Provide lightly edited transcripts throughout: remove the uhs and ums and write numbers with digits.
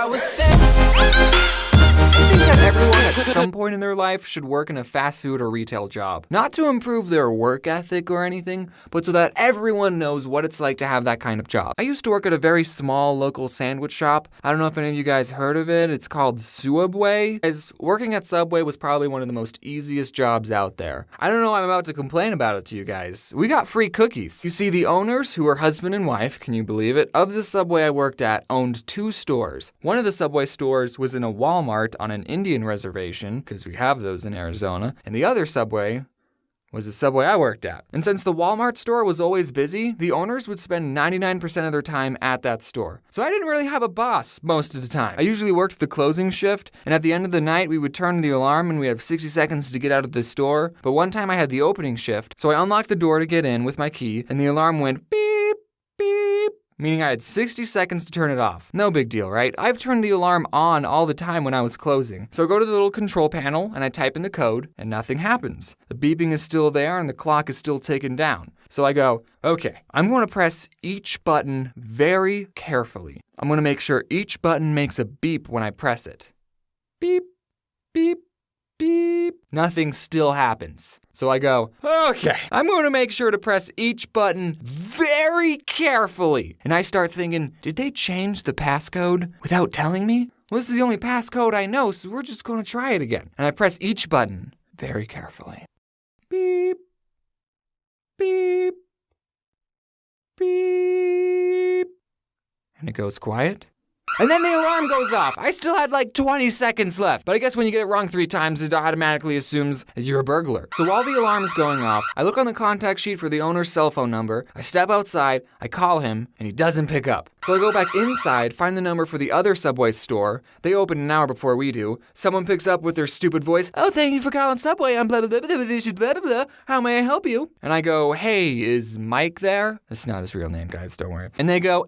I was sick. I think that everyone at some point in their life should work in a fast food or retail job. Not to improve their work ethic or anything, but so that everyone knows what it's like to have that kind of job. I used to work at a very small local sandwich shop. I don't know if any of you guys heard of it. It's called Sooubway. Working at Subway was probably one of the most easiest jobs out there. I don't know why I'm about to complain about it to you guys. We got free cookies. You see, the owners, who are husband and wife, can you believe it, of the Subway I worked at owned 2 stores. One of the Subway stores was in a Walmart on an Indian reservation, because we have those in Arizona, and the other Subway was the Subway I worked at. And since the Walmart store was always busy, the owners would spend 99% of their time at that store. So I didn't really have a boss most of the time. I usually worked the closing shift, and at the end of the night, we would turn the alarm and we have 60 seconds to get out of the store. But one time I had the opening shift, so I unlocked the door to get in with my key, and the alarm went beep, beep, meaning I had 60 seconds to turn it off. No big deal, right? I've turned the alarm on all the time when I was closing. So I go to the little control panel and I type in the code and nothing happens. The beeping is still there and the clock is still ticking down. So I go, okay, I'm going to press each button very carefully. I'm going to make sure each button makes a beep when I press it. Beep, beep, beep. Nothing still happens. So I go, okay, I'm going to make sure to press each button very carefully. And I start thinking, did they change the passcode without telling me? Well, this is the only passcode I know, so we're just going to try it again. And I press each button very carefully. Beep, beep, beep. And it goes quiet. And then the alarm goes off. I still had like 20 seconds left. But I guess when you get it wrong 3 times, it automatically assumes that you're a burglar. So while the alarm is going off, I look on the contact sheet for the owner's cell phone number. I step outside, I call him, and he doesn't pick up. So I go back inside, find the number for the other Subway store. They open an hour before we do. Someone picks up with their stupid voice. Oh, thank you for calling Subway. I'm blah, blah, blah, blah, blah, blah, blah, blah. How may I help you? And I go, hey, is Mike there? That's not his real name, guys. Don't worry. And they go,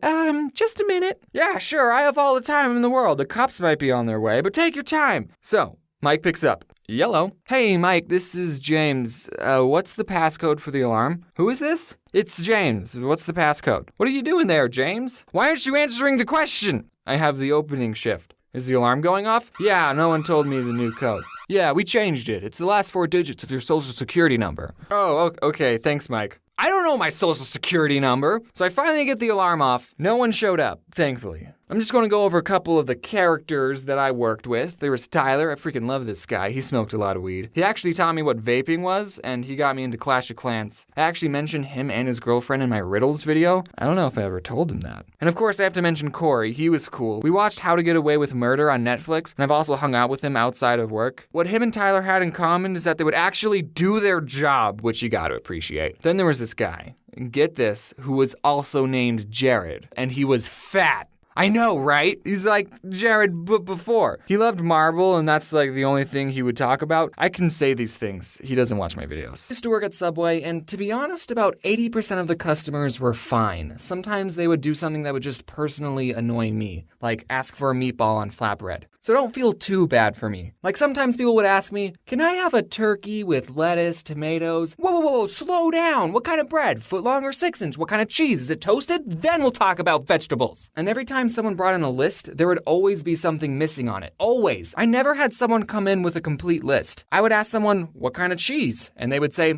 just a minute. Yeah, sure. I have all the time in the world. The cops might be on their way, but take your time. So Mike picks up. Yellow. Hey, Mike, this is James. What's the passcode for the alarm? Who is this? It's James. What's the passcode? What are you doing there, James? Why aren't you answering the question? I have the opening shift. Is the alarm going off? Yeah, no one told me the new code. Yeah, we changed it. It's the last 4 digits of your social security number. Oh, okay. Thanks, Mike. I don't know my social security number. So I finally get the alarm off. No one showed up, thankfully. I'm just going to go over a couple of the characters that I worked with. There was Tyler. I freaking love this guy. He smoked a lot of weed. He actually taught me what vaping was, and he got me into Clash of Clans. I actually mentioned him and his girlfriend in my riddles video. I don't know if I ever told him that. And of course, I have to mention Corey. He was cool. We watched How to Get Away with Murder on Netflix, and I've also hung out with him outside of work. What him and Tyler had in common is that they would actually do their job, which you gotta appreciate. Then there was this guy, and get this, who was also named Jared, and he was fat. I know, right? He's like Jared before. He loved marble, and that's like the only thing he would talk about. I can say these things. He doesn't watch my videos. I used to work at Subway, and to be honest, about 80% of the customers were fine. Sometimes they would do something that would just personally annoy me, like ask for a meatball on flatbread. So don't feel too bad for me. Like sometimes people would ask me, can I have a turkey with lettuce, tomatoes? Whoa, slow down. What kind of bread? Footlong or 6-inch? What kind of cheese? Is it toasted? Then we'll talk about vegetables. And every time someone brought in a list, there would always be something missing on it. Always. I never had someone come in with a complete list. I would ask someone, what kind of cheese? And they would say,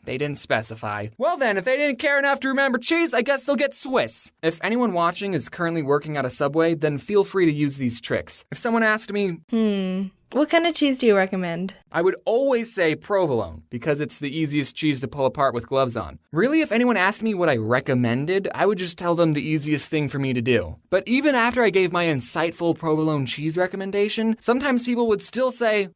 they didn't specify. Well then, if they didn't care enough to remember cheese, I guess they'll get Swiss. If anyone watching is currently working at a Subway, then feel free to use these tricks. If someone asked me, what kind of cheese do you recommend? I would always say provolone, because it's the easiest cheese to pull apart with gloves on. Really, if anyone asked me what I recommended, I would just tell them the easiest thing for me to do. But even after I gave my insightful provolone cheese recommendation, sometimes people would still say,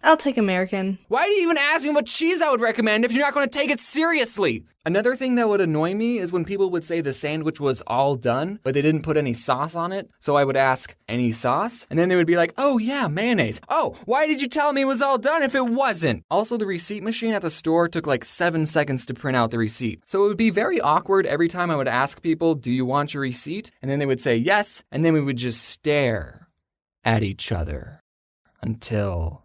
I'll take American. Why do you even ask me what cheese I would recommend if you're not going to take it seriously? Another thing that would annoy me is when people would say the sandwich was all done, but they didn't put any sauce on it. So I would ask, any sauce? And then they would be like, oh yeah, mayonnaise. Oh, why did you tell me it was all done if it wasn't? Also, the receipt machine at the store took like 7 seconds to print out the receipt. So it would be very awkward every time I would ask people, do you want your receipt? And then they would say yes, and then we would just stare at each other until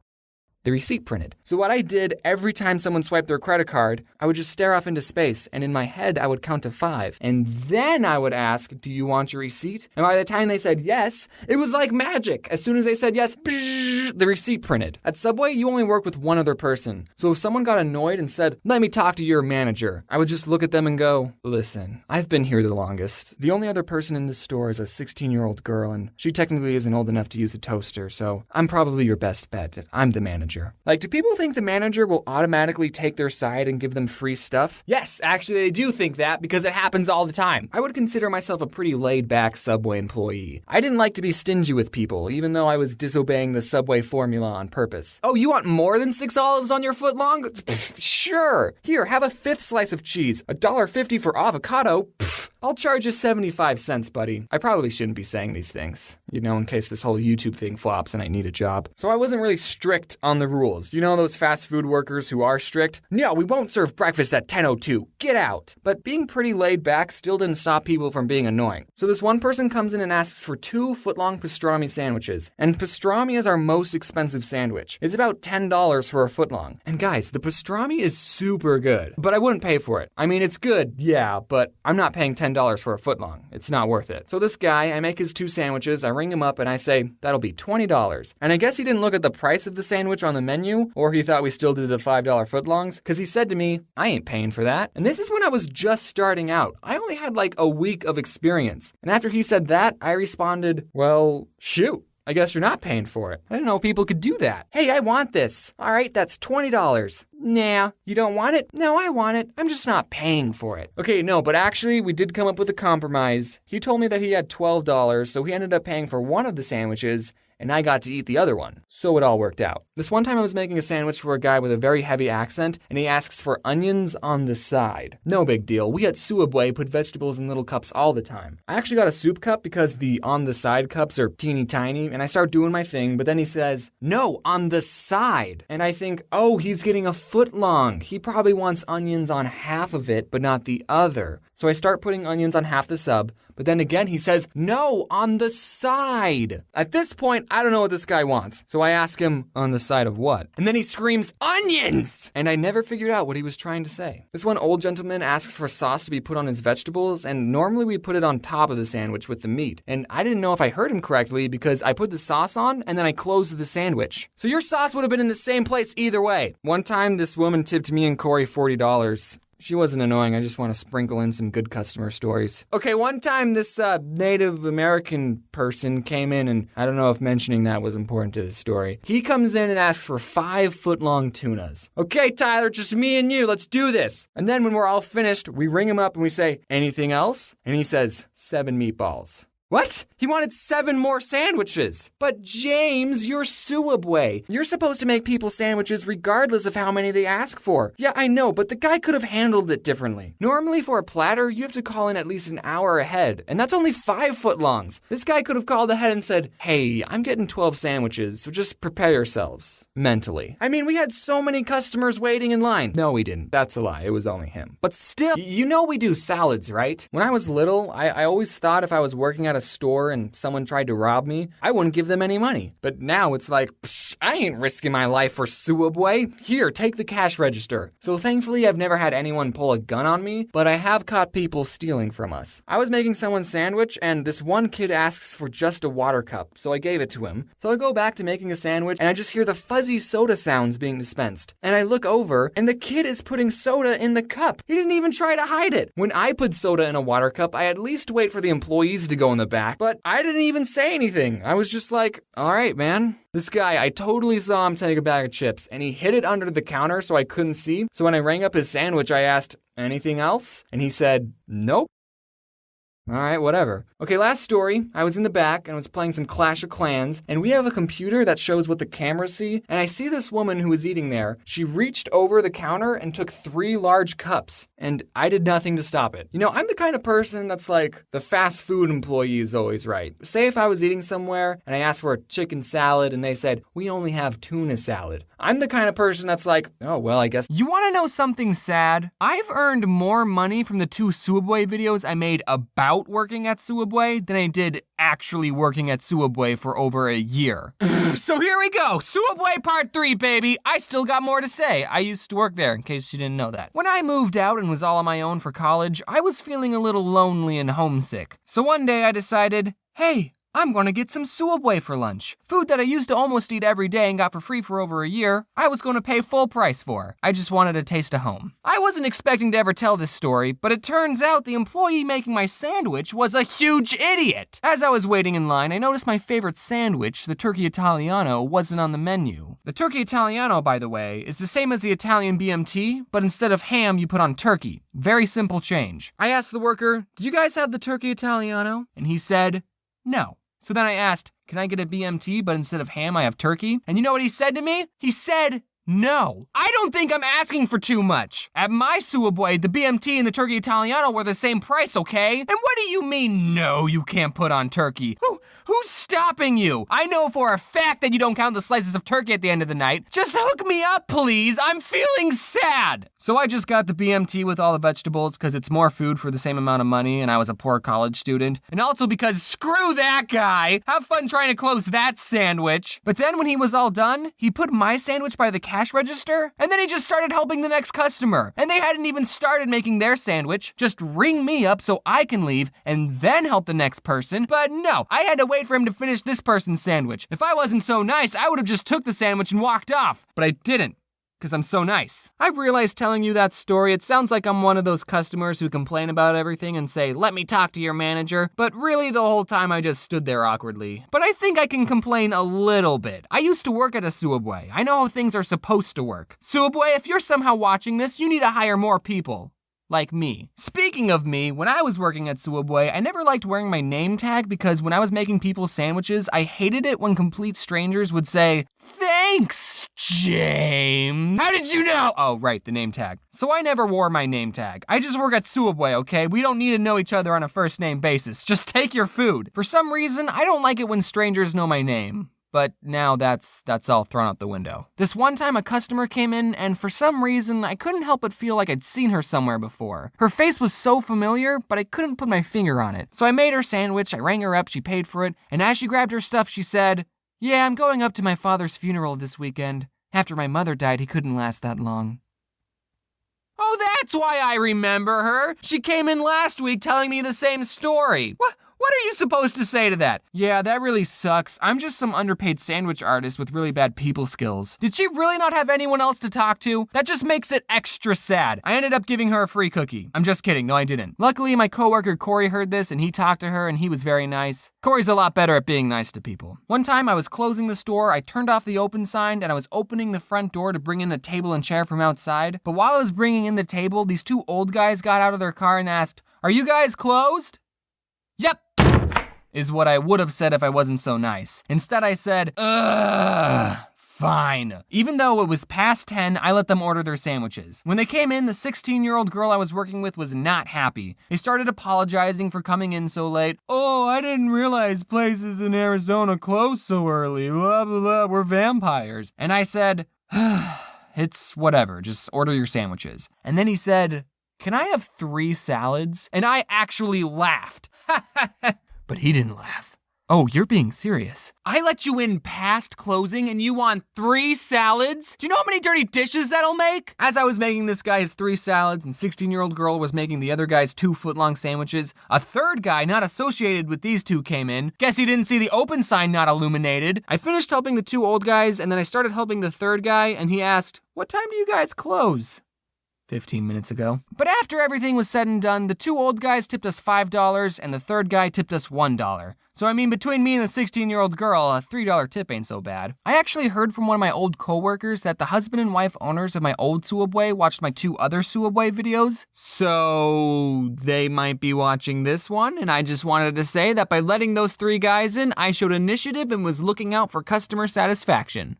the receipt printed. So what I did every time someone swiped their credit card, I would just stare off into space, and in my head, I would count to 5. And then I would ask, do you want your receipt? And by the time they said yes, it was like magic. As soon as they said yes, the receipt printed. At Subway, you only work with one other person. So if someone got annoyed and said, let me talk to your manager, I would just look at them and go, listen, I've been here the longest. The only other person in this store is a 16-year-old girl, and she technically isn't old enough to use a toaster, so I'm probably your best bet. I'm the manager. Like, do people think the manager will automatically take their side and give them free stuff? Yes, actually they do think that because it happens all the time. I would consider myself a pretty laid-back Subway employee. I didn't like to be stingy with people, even though I was disobeying the Subway formula on purpose. Oh, you want more than 6 olives on your footlong? Sure. Here, have a 5th slice of cheese. $1.50 for avocado? I'll charge you 75 cents, buddy. I probably shouldn't be saying these things, in case this whole YouTube thing flops and I need a job. So I wasn't really strict on the rules. You know those fast food workers who are strict? No, we won't serve breakfast at 10:02. Get out. But being pretty laid back still didn't stop people from being annoying. So this one person comes in and asks for 2 footlong pastrami sandwiches. And pastrami is our most expensive sandwich. It's about $10 for a footlong. And guys, the pastrami is super good, but I wouldn't pay for it. I mean, it's good, yeah, but I'm not paying $10 for a footlong. It's not worth it. So this guy, I make his 2 sandwiches, I ring him up and I say, that'll be $20. And I guess he didn't look at the price of the sandwich on the menu, or he thought we still did the $5 footlongs, because he said to me, I ain't paying for that. And this is when I was just starting out. I only had like a week of experience. And after he said that, I responded, well, shoot. I guess you're not paying for it. I didn't know people could do that. Hey, I want this. All right, that's $20. Nah, you don't want it? No, I want it. I'm just not paying for it. Okay, no, but actually, we did come up with a compromise. He told me that he had $12, so he ended up paying for one of the sandwiches, and I got to eat the other one. So it all worked out. This one time I was making a sandwich for a guy with a very heavy accent, and he asks for onions on the side. No big deal. We at Sooubway put vegetables in little cups all the time. I actually got a soup cup because the on the side cups are teeny tiny, and I start doing my thing, but then he says, no, on the side. And I think, oh, he's getting a foot long. He probably wants onions on half of it, but not the other. So I start putting onions on half the sub, but then again he says, no, on the side. At this point, I don't know what this guy wants. So I ask him, on the side of what? And then he screams, onions! And I never figured out what he was trying to say. This one old gentleman asks for sauce to be put on his vegetables, and normally we put it on top of the sandwich with the meat. And I didn't know if I heard him correctly because I put the sauce on and then I closed the sandwich. So your sauce would have been in the same place either way. One time, this woman tipped me and Corey $40. She wasn't annoying, I just want to sprinkle in some good customer stories. Okay, one time this Native American person came in, and I don't know if mentioning that was important to the story. He comes in and asks for 5-foot-long tunas. Okay, Tyler, just me and you, let's do this. And then when we're all finished, we ring him up and we say, anything else? And he says, 7 meatballs. What? He wanted 7 more sandwiches. But James, you're Sooubway. You're supposed to make people sandwiches regardless of how many they ask for. Yeah, I know, but the guy could have handled it differently. Normally for a platter, you have to call in at least an hour ahead, and that's only 5 footlongs. This guy could have called ahead and said, hey, I'm getting 12 sandwiches, so just prepare yourselves. Mentally. I mean, we had so many customers waiting in line. No, we didn't. That's a lie. It was only him. But still, you know we do salads, right? When I was little, I always thought if I was working at a store and someone tried to rob me, I wouldn't give them any money. But now it's like, I ain't risking my life for Sooubway. Here, take the cash register. So thankfully, I've never had anyone pull a gun on me, but I have caught people stealing from us. I was making someone's sandwich, and this one kid asks for just a water cup, so I gave it to him. So I go back to making a sandwich, and I just hear the fuzzy soda sounds being dispensed. And I look over, and the kid is putting soda in the cup. He didn't even try to hide it. When I put soda in a water cup, I at least wait for the employees to go in the back, but I didn't even say anything. I was just like, all right, man. This guy, I totally saw him take a bag of chips, and he hid it under the counter so I couldn't see. So when I rang up his sandwich, I asked, anything else? And he said, nope. All right, whatever. Okay, last story. I was in the back and was playing some Clash of Clans, and we have a computer that shows what the cameras see, and I see this woman who was eating there. She reached over the counter and took 3 large cups, and I did nothing to stop it. You know, I'm the kind of person that's like, the fast food employee is always right. Say if I was eating somewhere and I asked for a chicken salad and they said, we only have tuna salad. I'm the kind of person that's like, oh, well, I guess. You want to know something sad? I've earned more money from the 2 Sooubway videos I made about out working at Sooubway than I did actually working at Sooubway for over a year. So here we go, Sooubway part 3, baby. I still got more to say. I used to work there, in case you didn't know that. When I moved out and was all on my own for college, I was feeling a little lonely and homesick. So one day I decided, hey, I'm gonna get some Sooubway for lunch. Food that I used to almost eat every day and got for free for over a year, I was gonna pay full price for. I just wanted a taste of home. I wasn't expecting to ever tell this story, but it turns out the employee making my sandwich was a huge idiot. As I was waiting in line, I noticed my favorite sandwich, the turkey Italiano, wasn't on the menu. The turkey Italiano, by the way, is the same as the Italian BMT, but instead of ham, you put on turkey. Very simple change. I asked the worker, "Do you guys have the turkey Italiano?" And he said, "No." So then I asked, "Can I get a BMT, but instead of ham, I have turkey?" And you know what he said to me? He said, "No." I don't think I'm asking for too much. At my Sooubway, the BMT and the turkey Italiano were the same price, okay? And what do you mean, no, you can't put on turkey? Who's stopping you? I know for a fact that you don't count the slices of turkey at the end of the night. Just hook me up, please. I'm feeling sad. So I just got the BMT with all the vegetables because it's more food for the same amount of money and I was a poor college student. And also because screw that guy. Have fun trying to close that sandwich. But then when he was all done, he put my sandwich by the cash register and then he just started helping the next customer. And they hadn't even started making their sandwich. Just ring me up so I can leave and then help the next person. But no, I had to wait for him to finish this person's sandwich. If I wasn't so nice, I would have just took the sandwich and walked off. But I didn't, because I'm so nice. I've realized telling you that story, it sounds like I'm one of those customers who complain about everything and say, "Let me talk to your manager." But really, the whole time I just stood there awkwardly. But I think I can complain a little bit. I used to work at a Sooubway. I know how things are supposed to work. Sooubway, if you're somehow watching this, you need to hire more people. Like me. Speaking of me, when I was working at Sooubway, I never liked wearing my name tag because when I was making people's sandwiches, I hated it when complete strangers would say, "Thanks, James." How did you know? Oh, right, the name tag. So I never wore my name tag. I just work at Sooubway, okay? We don't need to know each other on a first name basis. Just take your food. For some reason, I don't like it when strangers know my name. But now that's all thrown out the window. This one time a customer came in and for some reason I couldn't help but feel like I'd seen her somewhere before. Her face was so familiar, but I couldn't put my finger on it. So I made her sandwich, I rang her up, she paid for it, and as she grabbed her stuff she said, "Yeah, I'm going up to my father's funeral this weekend. After my mother died, he couldn't last that long." Oh, that's why I remember her. She came in last week telling me the same story. What are you supposed to say to that? "Yeah, that really sucks. I'm just some underpaid sandwich artist with really bad people skills." Did she really not have anyone else to talk to? That just makes it extra sad. I ended up giving her a free cookie. I'm just kidding, no I didn't. Luckily, my coworker Corey heard this and he talked to her and he was very nice. Corey's a lot better at being nice to people. One time I was closing the store, I turned off the open sign and I was opening the front door to bring in a table and chair from outside. But while I was bringing in the table, these two old guys got out of their car and asked, "Are you guys closed?" "Yep," is what I would have said if I wasn't so nice. Instead I said, "Ugh, fine." Even though it was past 10, I let them order their sandwiches. When they came in, the 16-year-old girl I was working with was not happy. They started apologizing for coming in so late. "Oh, I didn't realize places in Arizona close so early, blah, blah, blah, we're vampires." And I said, "It's whatever, just order your sandwiches." And then he said, "Can I have 3 salads?" And I actually laughed. But he didn't laugh. "Oh, you're being serious. I let you in past closing and you want 3 salads? Do you know how many dirty dishes that'll make?" As I was making this guy his 3 salads and 16-year-old girl was making the other guy's 2 foot-long sandwiches, a third guy not associated with these two came in. Guess he didn't see the open sign not illuminated. I finished helping the 2 old guys and then I started helping the third guy and he asked, "What time do you guys close?" 15 minutes ago. But after everything was said and done, the 2 old guys tipped us $5 and the third guy tipped us $1. So I mean, between me and the 16-year-old girl, a $3 tip ain't so bad. I actually heard from one of my old coworkers that the husband and wife owners of my old Sooubway watched my 2 other Sooubway videos. So they might be watching this one, and I just wanted to say that by letting those 3 guys in, I showed initiative and was looking out for customer satisfaction.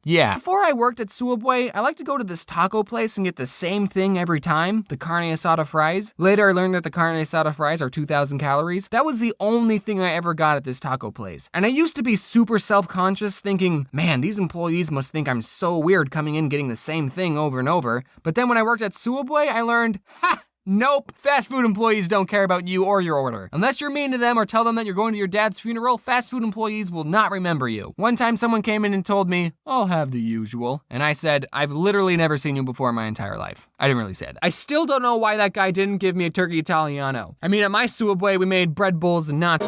Yeah. Before I worked at Sooubway, I like to go to this taco place and get the same thing every time, the carne asada fries. Later, I learned that the carne asada fries are 2,000 calories. That was the only thing I ever got at this taco place. And I used to be super self-conscious thinking, man, these employees must think I'm so weird coming in getting the same thing over and over. But then when I worked at Sooubway, I learned, Nope, fast food employees don't care about you or your order. Unless you're mean to them or tell them that you're going to your dad's funeral, fast food employees will not remember you. One time someone came in and told me, I'll have the usual. And I said, I've literally never seen you before in my entire life. I didn't really say that. I still don't know why that guy didn't give me a turkey Italiano. I mean, at my Sooubway, we made bread bowls and not...